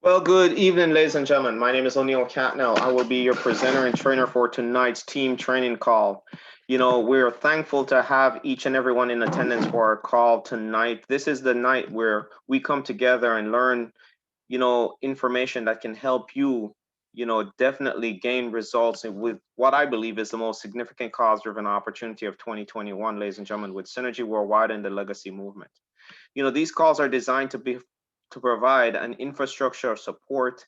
Well, good evening, ladies and gentlemen. My name is O'Neill Catnell. I will be your presenter and trainer for tonight's team training call. We're thankful to have each and everyone in attendance for our call tonight. This is the night where we come together and learn, information that can help you, definitely gain results with what I believe is the most significant cause-driven opportunity of 2021, ladies and gentlemen, with Synergy Worldwide and the Legacy Movement. These calls are designed to provide an infrastructure of support,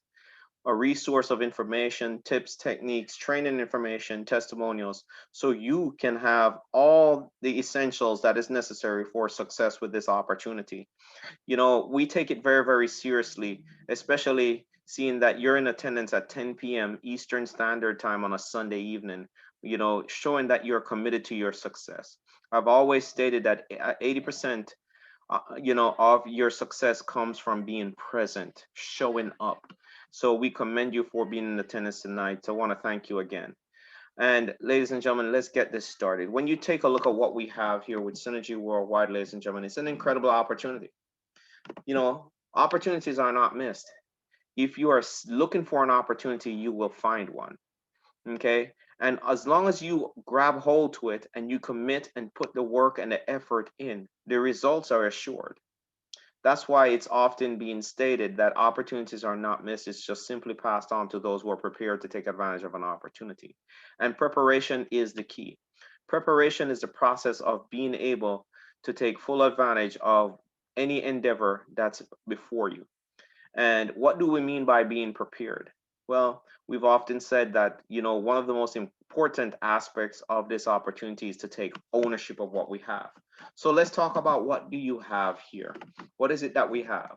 a resource of information, tips, techniques, training information, testimonials, so you can have all the essentials that is necessary for success with this opportunity. We take it very, very seriously, especially seeing that you're in attendance at 10 p.m. Eastern Standard Time on a Sunday evening, showing that you're committed to your success. I've always stated that 80% of your success comes from being present, showing up. So we commend you for being in attendance tonight. So I want to thank you again. And ladies and gentlemen, let's get this started. When you take a look at what we have here with Synergy Worldwide, ladies and gentlemen, it's an incredible opportunity. Opportunities are not missed. If you are looking for an opportunity, you will find one. Okay. And as long as you grab hold to it and you commit and put the work and the effort in, the results are assured. That's why it's often being stated that opportunities are not missed. It's just simply passed on to those who are prepared to take advantage of an opportunity. And preparation is the key. Preparation is the process of being able to take full advantage of any endeavor that's before you. And what do we mean by being prepared? Well, we've often said that, one of the most important aspects of this opportunity is to take ownership of what we have. So let's talk about what do you have here? What is it that we have?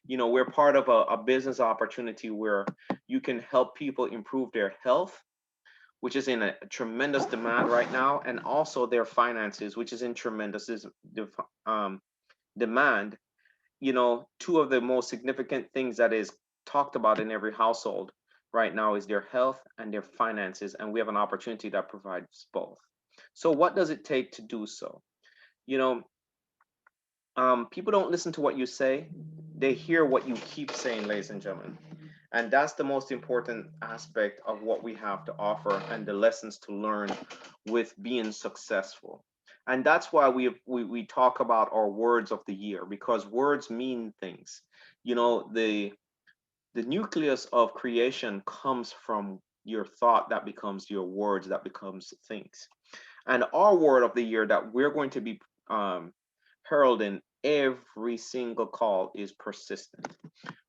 We're part of a business opportunity where you can help people improve their health, which is in a tremendous demand right now, and also their finances, which is in tremendous demand. Two of the most significant things that is talked about in every household right now is their health and their finances, and we have an opportunity that provides both. So what does it take to do so? You know, People don't listen to what you say, they hear what you keep saying, ladies and gentlemen. And that's the most important aspect of what we have to offer and the lessons to learn with being successful. And that's why we talk about our words of the year, because words mean things. The nucleus of creation comes from your thought that becomes your words that becomes things. And our word of the year that we're going to be heralding every single call is persistent.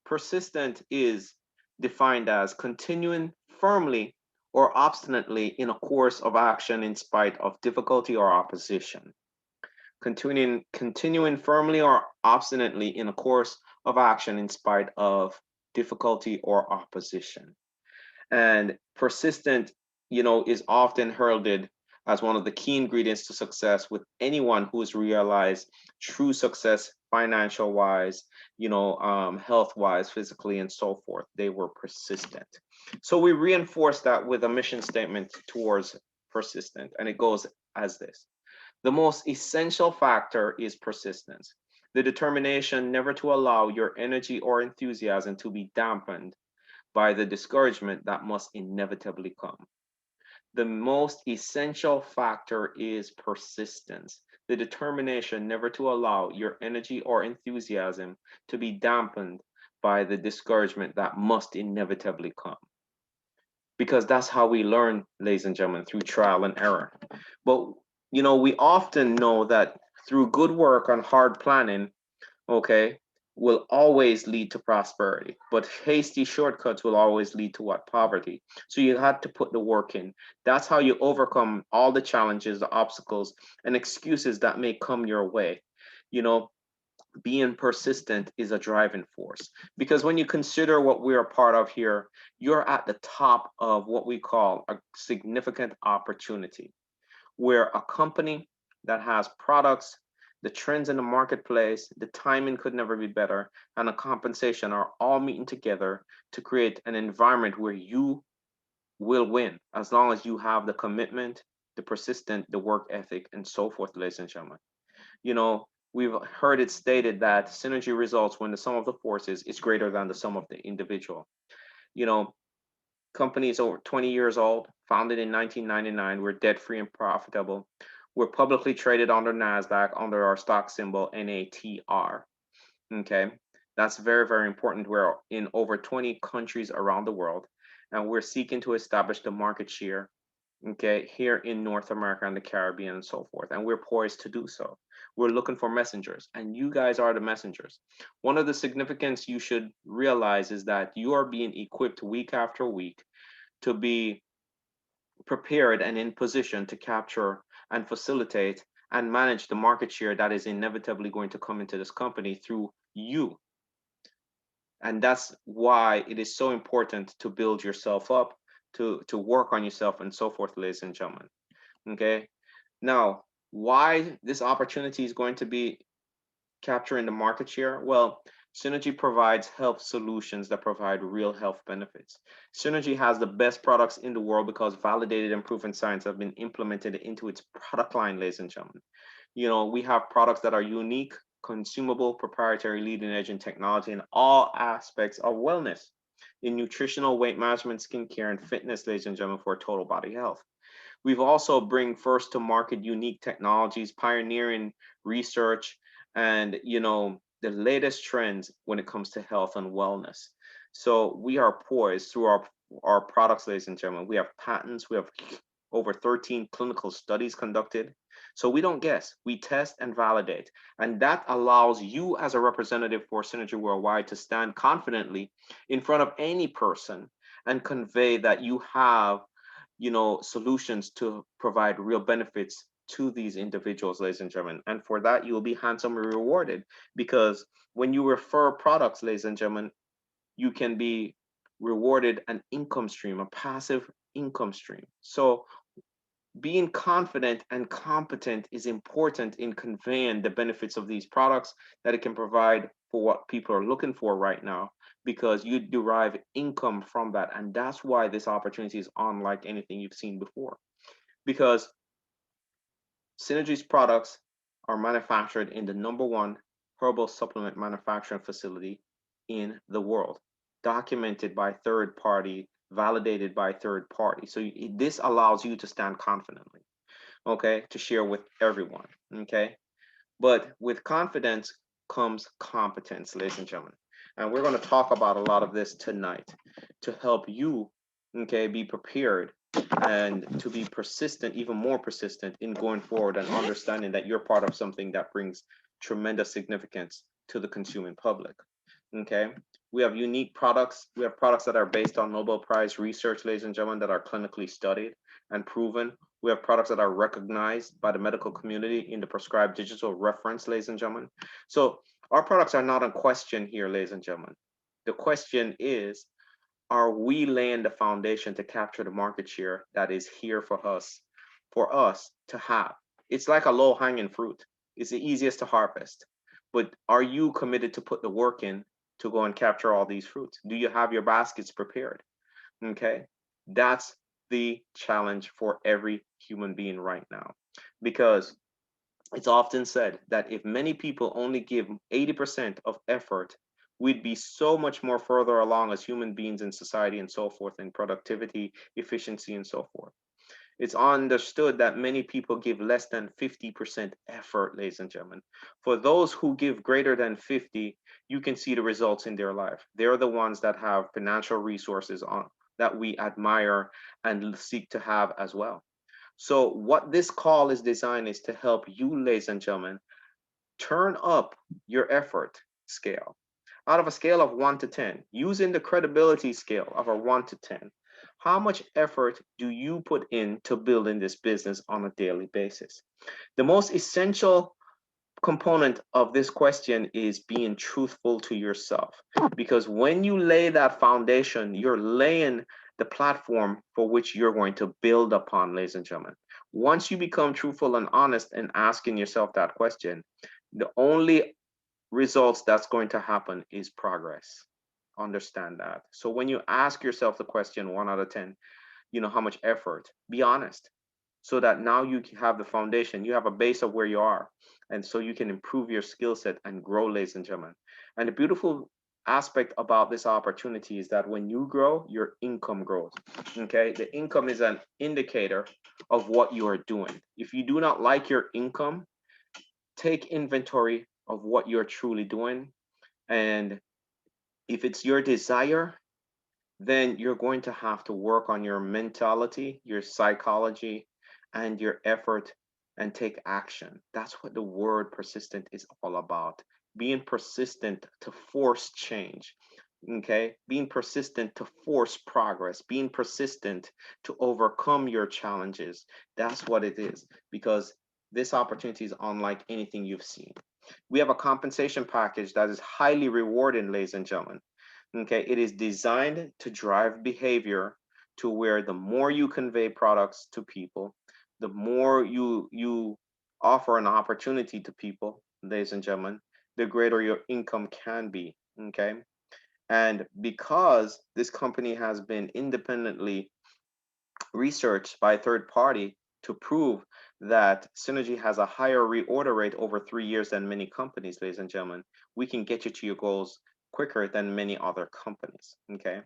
Persistent is defined as continuing firmly or obstinately in a course of action in spite of difficulty or opposition. Continuing firmly or obstinately in a course of action in spite of difficulty or opposition. And persistent, is often heralded as one of the key ingredients to success with anyone who's realized true success financial wise, health wise, physically, and so forth. They were persistent. So we reinforce that with a mission statement towards persistent, and it goes as this. The most essential factor is persistence, the determination never to allow your energy or enthusiasm to be dampened by the discouragement that must inevitably come. The most essential factor is persistence, the determination never to allow your energy or enthusiasm to be dampened by the discouragement that must inevitably come. Because that's how we learn, ladies and gentlemen, through trial and error. But, we often know that through good work and hard planning, okay, will always lead to prosperity, but hasty shortcuts will always lead to what? Poverty. So you had to put the work in. That's how you overcome all the challenges, the obstacles, and excuses that may come your way. You know, Being persistent is a driving force, because when you consider what we're a part of here, you're at the top of what we call a significant opportunity, where a company that has products, the trends in the marketplace, the timing could never be better, and the compensation are all meeting together to create an environment where you will win as long as you have the commitment, the persistent, the work ethic, and so forth, ladies and gentlemen. You know, We've heard it stated that synergy results when the sum of the forces is greater than the sum of the individual. You know, companies over 20 years old, founded in 1999, we're debt free and profitable. We're publicly traded under NASDAQ under our stock symbol NATR. Okay, that's very, very important. We're in over 20 countries around the world, and we're seeking to establish the market share, okay, here in North America and the Caribbean and so forth. And we're poised to do so. We're looking for messengers, and you guys are the messengers. One of the significance you should realize is that you are being equipped week after week to be prepared and in position to capture and facilitate and manage the market share that is inevitably going to come into this company through you. And that's why it is so important to build yourself up, to work on yourself and so forth, ladies and gentlemen. Okay. Now, why this opportunity is going to be capturing the market share? Well, Synergy provides health solutions that provide real health benefits. Synergy has the best products in the world because validated and proven science have been implemented into its product line, ladies and gentlemen. You know, we have products that are unique, consumable, proprietary, leading edge in technology in all aspects of wellness, in nutritional, weight management, skincare, and fitness, ladies and gentlemen, for total body health. We've also bring first to market unique technologies, pioneering research, and the latest trends when it comes to health and wellness. So we are poised through our products, ladies and gentlemen. We have patents. We have over 13 clinical studies conducted. So we don't guess, we test and validate. And that allows you as a representative for Synergy Worldwide to stand confidently in front of any person and convey that you have solutions to provide real benefits to these individuals, ladies and gentlemen. And for that, you will be handsomely rewarded, because when you refer products, ladies and gentlemen, you can be rewarded an income stream, a passive income stream. So being confident and competent is important in conveying the benefits of these products that it can provide for what people are looking for right now, because you derive income from that. And that's why this opportunity is unlike anything you've seen before, because Synergy's products are manufactured in the #1 herbal supplement manufacturing facility in the world, documented by third party, validated by third party. So this allows you to stand confidently, okay, to share with everyone, okay? But with confidence comes competence, ladies and gentlemen. And we're going to talk about a lot of this tonight to help you, okay, be prepared and to be persistent, even more persistent in going forward and understanding that you're part of something that brings tremendous significance to the consuming public. Okay. We have unique products. We have products that are based on Nobel Prize research, ladies and gentlemen, that are clinically studied and proven. We have products that are recognized by the medical community in the prescribed digital reference, ladies and gentlemen. So our products are not in question here, ladies and gentlemen. The question is, are we laying the foundation to capture the market share that is here for us to have? It's like a low hanging fruit. It's the easiest to harvest. But are you committed to put the work in to go and capture all these fruits? Do you have your baskets prepared? Okay. That's the challenge for every human being right now. Because it's often said that if many people only give 80% of effort, we'd be so much more further along as human beings in society and so forth, in productivity, efficiency, and so forth. It's understood that many people give less than 50% effort, ladies and gentlemen. For those who give greater than 50, you can see the results in their life. They're the ones that have financial resources that we admire and seek to have as well. So what this call is designed is to help you, ladies and gentlemen, turn up your effort scale. Out of a scale of 1 to 10, using the credibility scale of a 1 to 10, how much effort do you put into building this business on a daily basis? The most essential component of this question is being truthful to yourself, because when you lay that foundation, you're laying the platform for which you're going to build upon, ladies and gentlemen. Once you become truthful and honest in asking yourself that question, the only results that's going to happen is progress. Understand that. So when you ask yourself the question 1 out of 10, how much effort, be honest, so that now you have the foundation, you have a base of where you are. And so you can improve your skill set and grow, ladies and gentlemen. And the beautiful aspect about this opportunity is that when you grow, your income grows. Okay, the income is an indicator of what you are doing. If you do not like your income, take inventory of what you're truly doing. And if it's your desire, then you're going to have to work on your mentality, your psychology, and your effort and take action. That's what the word persistent is all about. Being persistent to force change. Okay, being persistent to force progress, being persistent to overcome your challenges. That's what it is, because this opportunity is unlike anything you've seen. We have a compensation package that is highly rewarding, ladies and gentlemen. Okay, it is designed to drive behavior to where the more you convey products to people, the more you offer an opportunity to people, ladies and gentlemen, the greater your income can be. Okay, and because this company has been independently researched by a third party to prove that Synergy has a higher reorder rate over 3 years than many companies, ladies and gentlemen, we can get you to your goals quicker than many other companies. Okay.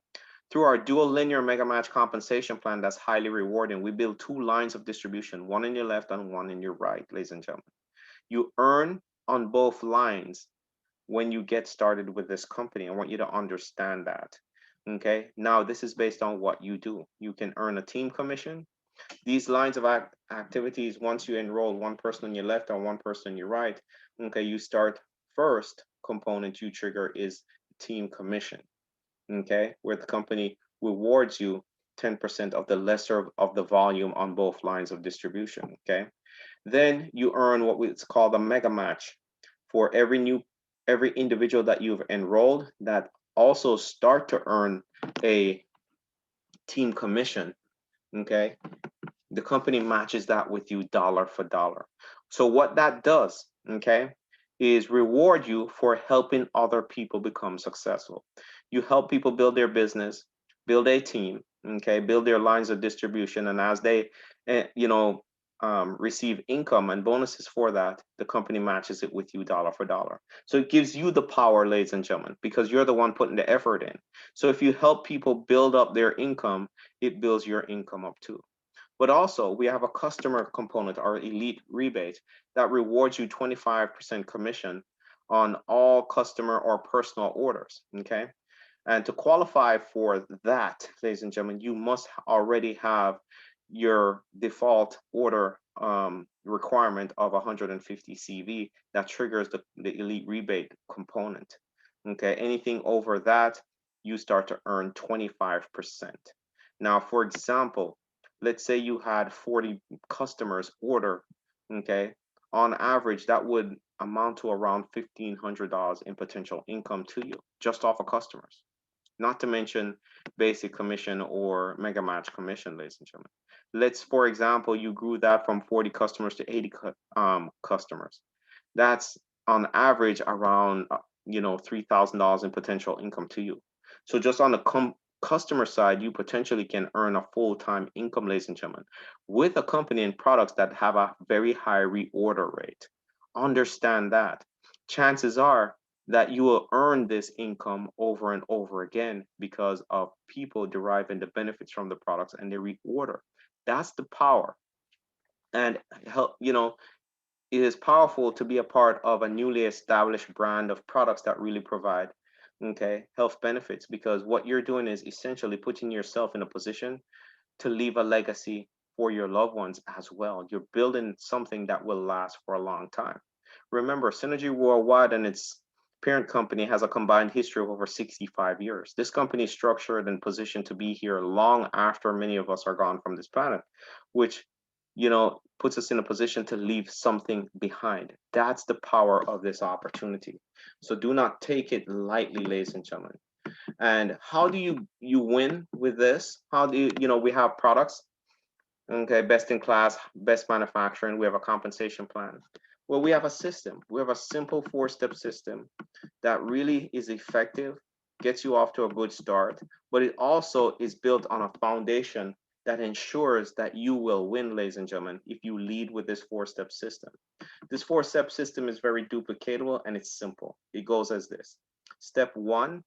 Through our dual linear mega match compensation plan that's highly rewarding, we build two lines of distribution, one in your left and one in your right, ladies and gentlemen. You earn on both lines when you get started with this company. I want you to understand that. Okay. Now, this is based on what you do. You can earn a team commission. These lines of activities, once you enroll one person on your left or one person on your right, okay, you start first component you trigger is team commission, okay, where the company rewards you 10% of the lesser of the volume on both lines of distribution, okay? Then you earn what it's called a mega match for every individual that you've enrolled that also start to earn a team commission, okay? The company matches that with you dollar for dollar. So what that does, okay, is reward you for helping other people become successful. You help people build their business, build a team, okay, build their lines of distribution, and as they, receive income and bonuses for that, the company matches it with you dollar for dollar. So it gives you the power, ladies and gentlemen, because you're the one putting the effort in. So if you help people build up their income, it builds your income up too. But also, we have a customer component, our elite rebate, that rewards you 25% commission on all customer or personal orders. Okay. And to qualify for that, ladies and gentlemen, you must already have your default order requirement of 150 CV that triggers the elite rebate component. Okay. Anything over that, you start to earn 25%. Now, for example, let's say you had 40 customers order, okay, on average, that would amount to around $1,500 in potential income to you just off of customers, not to mention basic commission or mega match commission, ladies and gentlemen. Let's, for example, you grew that from 40 customers to 80 customers. That's on average around, $3,000 in potential income to you. So just on the customer side, you potentially can earn a full-time income, ladies and gentlemen, with accompanying products that have a very high reorder rate. Understand that. Chances are that you will earn this income over and over again because of people deriving the benefits from the products and they reorder. That's the power. And help, it is powerful to be a part of a newly established brand of products that really provide, okay, health benefits, because what you're doing is essentially putting yourself in a position to leave a legacy for your loved ones as well. You're building something that will last for a long time. Remember, Synergy Worldwide and its parent company has a combined history of over 65 years. This company is structured and positioned to be here long after many of us are gone from this planet, which puts us in a position to leave something behind. That's the power of this opportunity. So do not take it lightly, ladies and gentlemen. And how do you win with this? How do we have products, okay, best in class, best manufacturing. We have a compensation plan. Well, we have a system. We have a simple 4-step system that really is effective, gets you off to a good start, but it also is built on a foundation that ensures that you will win, ladies and gentlemen, if you lead with this four-step system. This four-step system is very duplicatable and it's simple. It goes as this. Step one,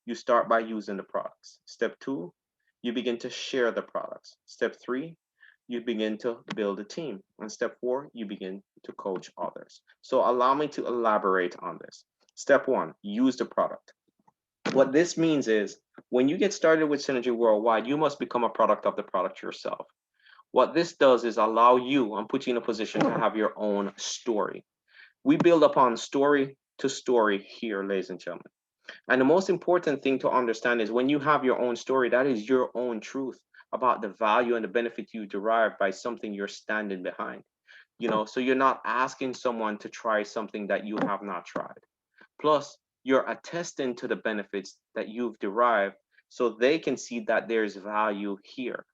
you start by using the products. Step two, you begin to share the products. Step three, you begin to build a team. And step four, you begin to coach others. So allow me to elaborate on this. Step one, use the product. What this means is when you get started with Synergy Worldwide, you must become a product of the product yourself. What this does is allow you and put you in a position to have your own story. We build upon story to story here, ladies and gentlemen. And the most important thing to understand is when you have your own story, that is your own truth about the value and the benefit you derive by something you're standing behind. So you're not asking someone to try something that you have not tried. Plus, you're attesting to the benefits that you've derived so they can see that there's value here.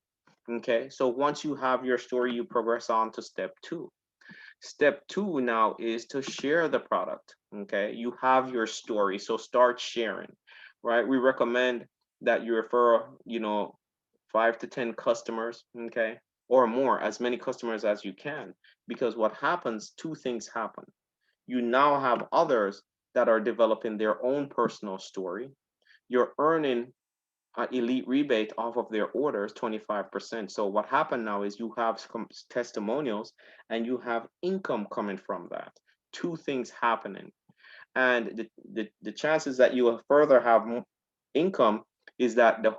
Okay, so once you have your story, you progress on to step two. Step two now is to share the product. Okay, you have your story, so start sharing, right? We recommend that you refer, 5 to 10 customers, okay, or more, as many customers as you can, because what happens, two things happen. You now have others that are developing their own personal story. You're earning elite rebate off of their orders, 25%. So what happened now is you have some testimonials and you have income coming from that. Two things happening. And the chances that you will further have income is that the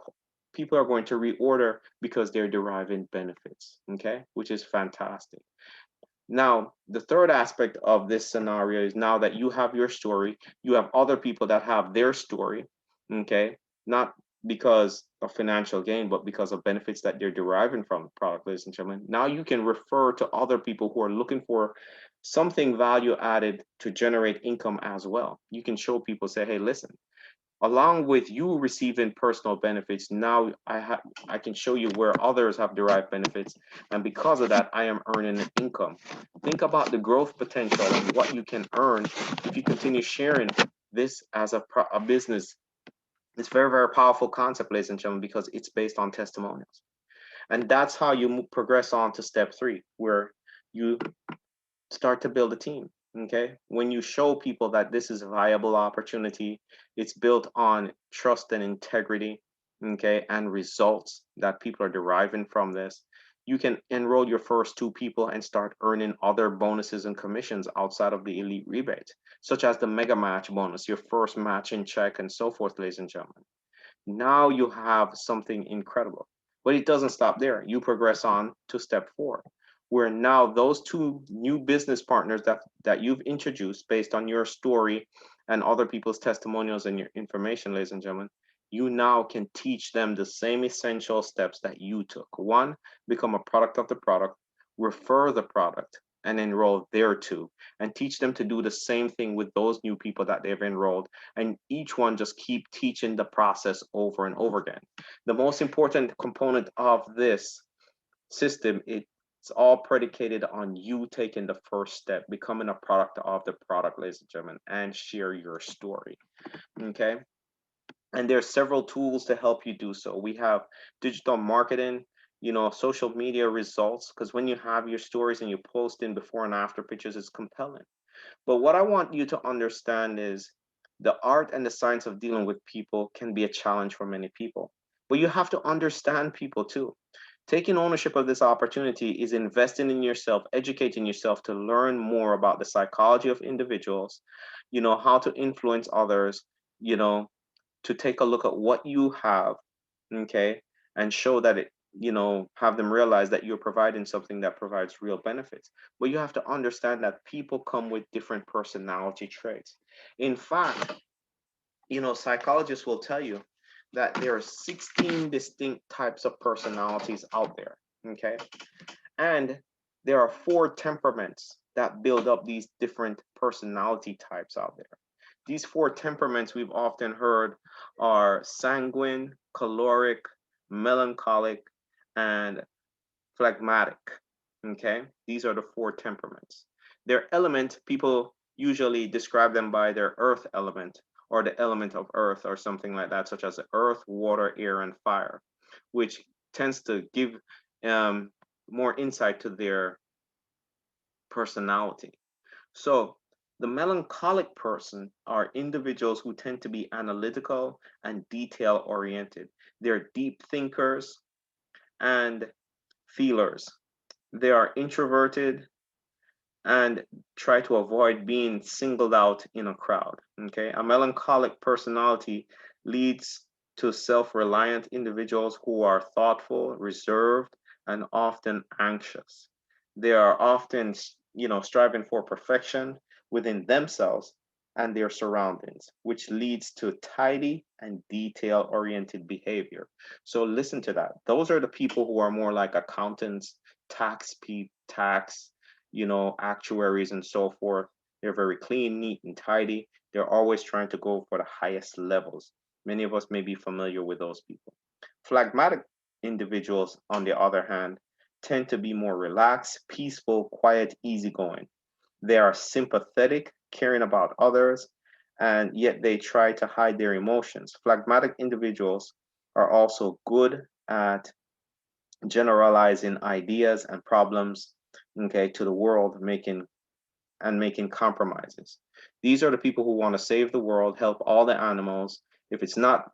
people are going to reorder because they're deriving benefits, okay, which is fantastic. Now, the third aspect of this scenario is now that you have your story, you have other people that have their story, okay? Not because of financial gain, but because of benefits that they're deriving from the product, ladies and gentlemen. Now you can refer to other people who are looking for something value added to generate income as well. You can show people, say, hey, listen, along with you receiving personal benefits, now I can show you where others have derived benefits, and because of that I am earning an income. Think about the growth potential and what you can earn if you continue sharing this as a business. It's very, very powerful concept, ladies and gentlemen, because it's based on testimonials. And that's how you progress on to step three, where you start to build a team. Okay, when you show people that this is a viable opportunity, it's built on trust and integrity, okay, and results that people are deriving from this, you can enroll your first two people and start earning other bonuses and commissions outside of the elite rebate, such as the mega match bonus, your first match in check, and so forth, ladies and gentlemen. Now you have something incredible. But it doesn't stop there. You progress on to step four, where now those two new business partners that you've introduced based on your story and other people's testimonials and your information, ladies and gentlemen, you now can teach them the same essential steps that you took. One, become a product of the product, refer the product, and enroll there too, and teach them to do the same thing with those new people that they've enrolled, and each one just keep teaching the process over and over again. The most important component of this system, it's all predicated on you taking the first step, becoming a product of the product, ladies and gentlemen, and share your story. Okay, and there's several tools to help you do so. We have digital marketing, social media results, because when you have your stories and you post in before and after pictures, it's compelling. But what I want you to understand is the art and the science of dealing with people can be a challenge for many people. But you have to understand people too. Taking ownership of this opportunity is investing in yourself, educating yourself to learn more about the psychology of individuals, how to influence others, you know, to take a look at what you have, okay, and show that it, have them realize that you're providing something that provides real benefits. But you have to understand that people come with different personality traits. In fact, psychologists will tell you that there are 16 distinct types of personalities out there, okay? And there are 4 temperaments that build up these different personality types out there. These 4 temperaments we've often heard are sanguine, choleric, melancholic, and phlegmatic. Okay, these are the 4 temperaments. Their element, people usually describe them by their earth element or the element of earth or something like that, such as earth, water, air, and fire, which tends to give um, more insight to their personality. So the melancholic person are individuals who tend to be analytical and detail oriented. They're deep thinkers and feelers. They are introverted and try to avoid being singled out in a crowd. Okay, a melancholic personality leads to self-reliant individuals who are thoughtful, reserved, and often anxious. They are often, striving for perfection within themselves and their surroundings, which leads to tidy and detail-oriented behavior. So listen to that. Those are the people who are more like accountants, tax actuaries and so forth. They're very clean, neat, and tidy. They're always trying to go for the highest levels. Many of us may be familiar with those people. Phlegmatic individuals, on the other hand, tend to be more relaxed, peaceful, quiet, easygoing. They are sympathetic, caring about others, and yet they try to hide their emotions. Phlegmatic individuals are also good at generalizing ideas and problems, okay, to the world, making compromises. These are the people who want to save the world, help all the animals. If it's not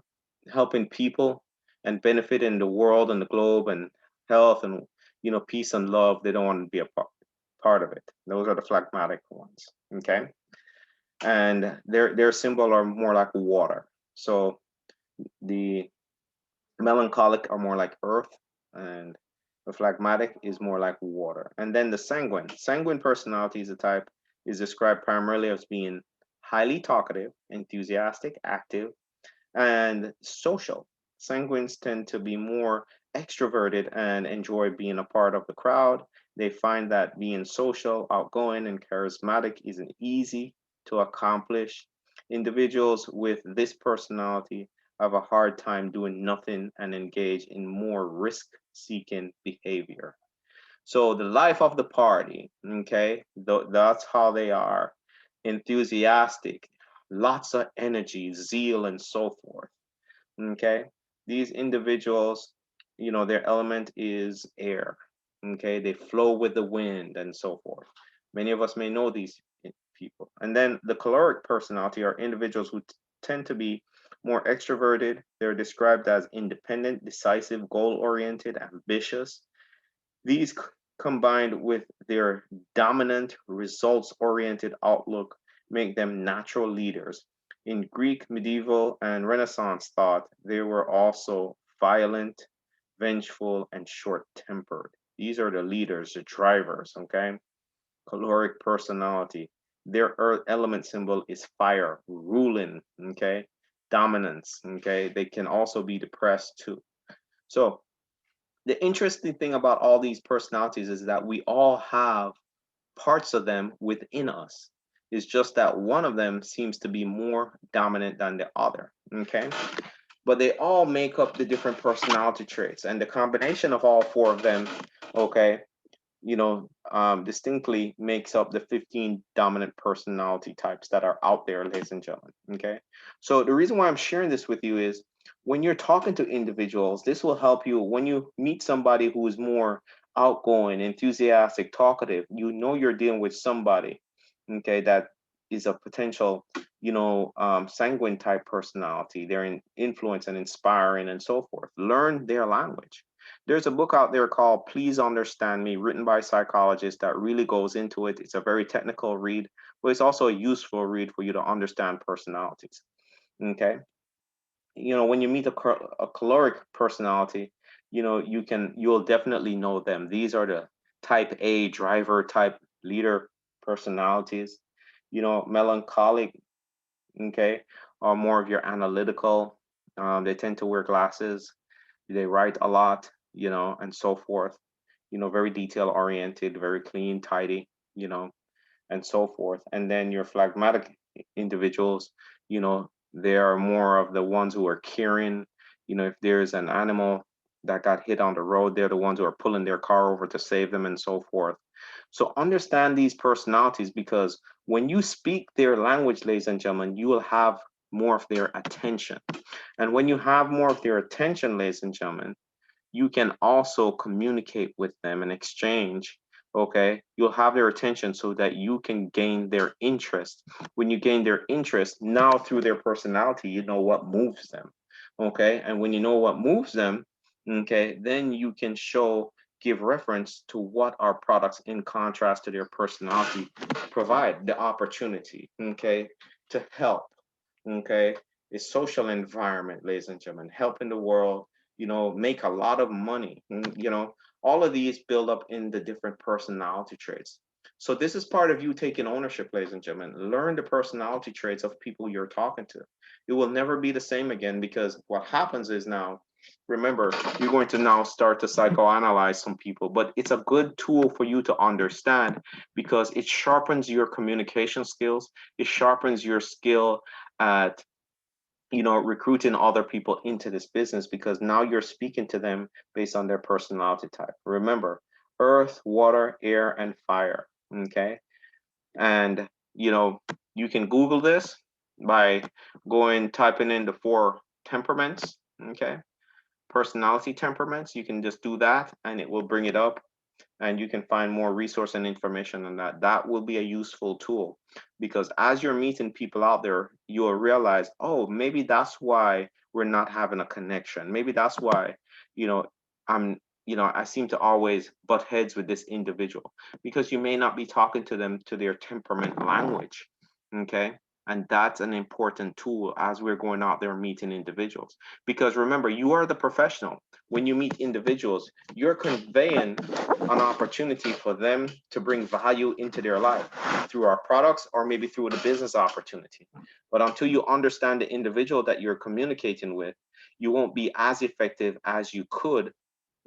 helping people and benefiting the world and the globe and health and peace and love, they don't want to be a part of it. Those are the phlegmatic ones. Okay. And their symbol are more like water. So the melancholic are more like earth, and the phlegmatic is more like water. And then the sanguine. Sanguine personality is a type is described primarily as being highly talkative, enthusiastic, active, and social. Sanguines tend to be more extroverted and enjoy being a part of the crowd. They find that being social, outgoing, and charismatic isn't easy to accomplish. Individuals with this personality have a hard time doing nothing and engage in more risk seeking behavior. So, the life of the party, okay, that's how they are enthusiastic, lots of energy, zeal, and so forth. Okay, these individuals, their element is air. Okay, they flow with the wind and so forth. Many of us may know these people. And then the choleric personality are individuals who tend to be more extroverted. They're described as independent, decisive, goal oriented, ambitious. These combined with their dominant, results oriented outlook make them natural leaders. In Greek, medieval, and Renaissance thought, they were also violent, vengeful, and short tempered. These are the leaders, the drivers, okay? Caloric personality. Their earth element symbol is fire, ruling, okay? Dominance, okay? They can also be depressed too. So, the interesting thing about all these personalities is that we all have parts of them within us. It's just that one of them seems to be more dominant than the other. Okay. But they all make up the different personality traits. And the combination of all four of them, okay, distinctly makes up the 15 dominant personality types that are out there, ladies and gentlemen. Okay. So the reason why I'm sharing this with you is when you're talking to individuals, this will help you when you meet somebody who is more outgoing, enthusiastic, talkative, you're dealing with somebody, okay, that is a potential, sanguine type personality. They're in influence and inspiring and so forth. Learn their language. There's a book out there called Please Understand Me, written by psychologists that really goes into it. It's a very technical read, but it's also a useful read for you to understand personalities. Okay. When you meet a caloric personality, you'll definitely know them. These are the type A driver type leader personalities. Melancholic, okay, are more of your analytical. They tend to wear glasses. They write a lot, and so forth. Very detail oriented, very clean, tidy, and so forth. And then your phlegmatic individuals, they are more of the ones who are caring. If there's an animal that got hit on the road, they're the ones who are pulling their car over to save them and so forth. So understand these personalities, because when you speak their language, ladies and gentlemen, you will have more of their attention. And when you have more of their attention, ladies and gentlemen, you can also communicate with them and exchange. Okay, you'll have their attention so that you can gain their interest. When you gain their interest, now through their personality, you know what moves them. Okay, and when you know what moves them, okay, then you can give reference to what our products, in contrast to their personality, provide the opportunity, okay, to help, okay, a social environment, ladies and gentlemen, helping the world, make a lot of money. All of these build up in the different personality traits. So this is part of you taking ownership, ladies and gentlemen. Learn the personality traits of people you're talking to. It will never be the same again, because what happens is, now, remember, you're going to now start to psychoanalyze some people, but it's a good tool for you to understand, because it sharpens your communication skills. It sharpens your skill at recruiting other people into this business, because now you're speaking to them based on their personality type. Remember, earth, water, air, and fire. Okay. And you can Google this by typing in the four temperaments. Okay. Personality temperaments. You can just do that and it will bring it up, and you can find more resource and information on that. That will be a useful tool, because as you're meeting people out there, you'll realize, oh, maybe that's why we're not having a connection. Maybe that's why, you know, I seem to always butt heads with this individual, because you may not be talking to them to their temperament language. Okay. And that's an important tool as we're going out there meeting individuals. Because remember, you are the professional. When you meet individuals, you're conveying an opportunity for them to bring value into their life through our products, or maybe through the business opportunity. But until you understand the individual that you're communicating with, you won't be as effective as you could,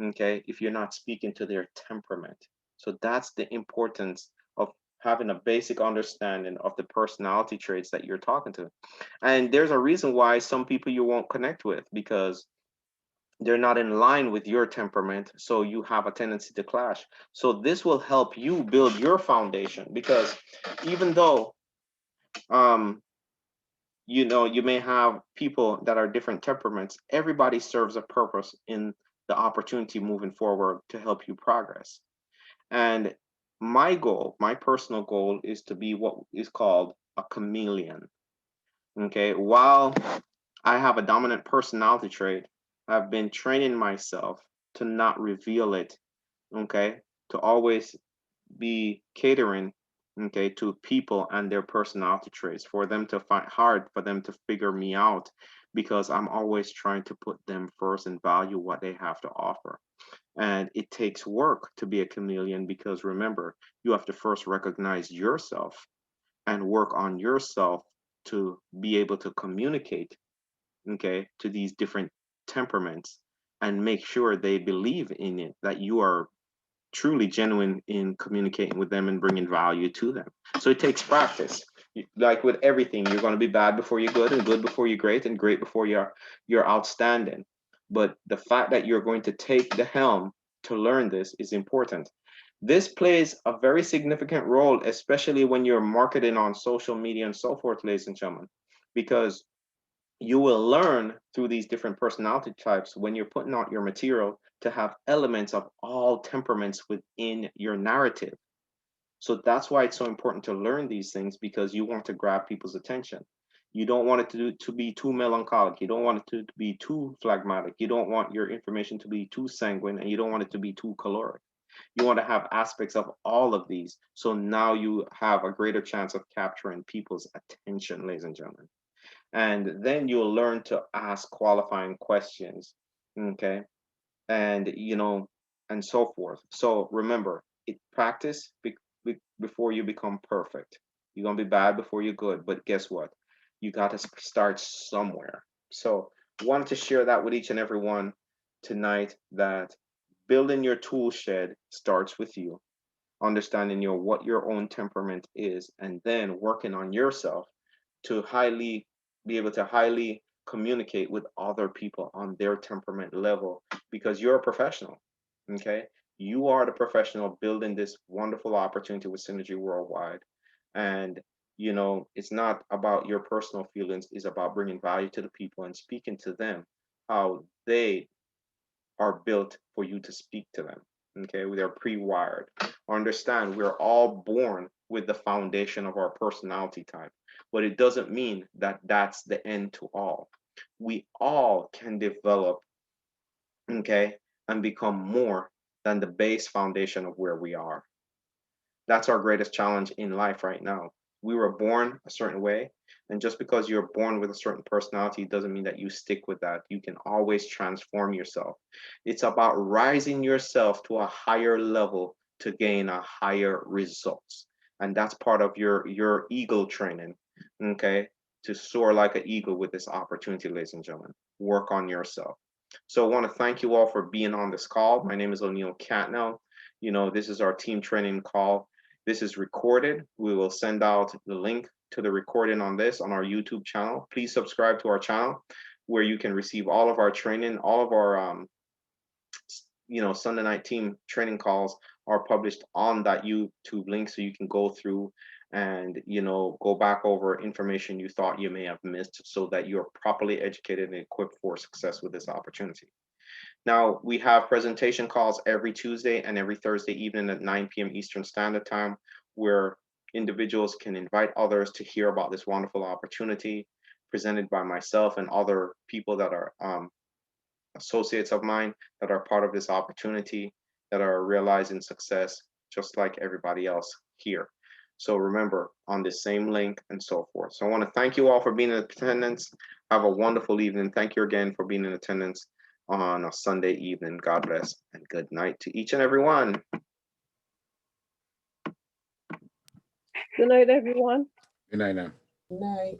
okay, if you're not speaking to their temperament. So that's the importance of having a basic understanding of the personality traits that you're talking to. And there's a reason why some people you won't connect with, because they're not in line with your temperament, so you have a tendency to clash. So this will help you build your foundation, because even though um you may have people that are different temperaments, everybody serves a purpose in the opportunity moving forward to help you progress. And my personal goal, is to be what is called a chameleon. Okay, while I have a dominant personality trait, I've been training myself to not reveal it, okay, to always be catering, okay, to people and their personality traits, for them to find hard for them to figure me out, because I'm always trying to put them first and value what they have to offer. And it takes work to be a chameleon, because remember, you have to first recognize yourself and work on yourself to be able to communicate, okay, to these different temperaments, and make sure they believe in it, that you are truly genuine in communicating with them and bringing value to them. So it takes practice. Like with everything, you're going to be bad before you're good, and good before you're great, and great before you're outstanding. But the fact that you're going to take the helm to learn this is important. This plays a very significant role, especially when you're marketing on social media and so forth, ladies and gentlemen, because you will learn through these different personality types, when you're putting out your material, to have elements of all temperaments within your narrative. So that's why it's so important to learn these things, because you want to grab people's attention. You don't want it to be too melancholic. You don't want it to be too phlegmatic. You don't want your information to be too sanguine, and you don't want it to be too caloric. You want to have aspects of all of these. So now you have a greater chance of capturing people's attention, ladies and gentlemen. And then you'll learn to ask qualifying questions, okay, and and so forth. So remember, it practice before you become perfect. You're gonna be bad before you're good, but guess what, you got to start somewhere. So wanted to share that with each and every one tonight, that building your tool shed starts with you understanding what your own temperament is, and then working on yourself to highly be able to highly communicate with other people on their temperament level, because you're a professional. Okay, you are the professional building this wonderful opportunity with Synergy Worldwide. And it's not about your personal feelings, it's about bringing value to the people and speaking to them how they are built for you to speak to them. Okay, they're pre-wired. Understand, we're all born with the foundation of our personality type, but it doesn't mean that that's the end to all. We all can develop, okay, and become more than the base foundation of where we are. That's our greatest challenge in life right now. We were born a certain way, and just because you're born with a certain personality doesn't mean that you stick with that. You can always transform yourself. It's about rising yourself to a higher level to gain a higher results. And that's part of your eagle training, okay? To soar like an eagle with this opportunity, ladies and gentlemen. Work on yourself. So I want to thank you all for being on this call. My name is O'Neil Catnell. You know, this is our team training call. This is recorded. We will send out the link to the recording on this on our YouTube channel. Please subscribe to our channel where you can receive all of our training, all of our Sunday night team training calls are published on that YouTube link, so you can go through and go back over information you thought you may have missed, so that you're properly educated and equipped for success with this opportunity. Now, we have presentation calls every Tuesday and every Thursday evening at 9 p.m. Eastern Standard Time, where individuals can invite others to hear about this wonderful opportunity presented by myself and other people that are associates of mine that are part of this opportunity, that are realizing success just like everybody else here. So remember, on the same link and so forth. So I want to thank you all for being in attendance. Have a wonderful evening. Thank you again for being in attendance on a Sunday evening. God bless and good night to each and every one. Good night, everyone. Good night now. Good night.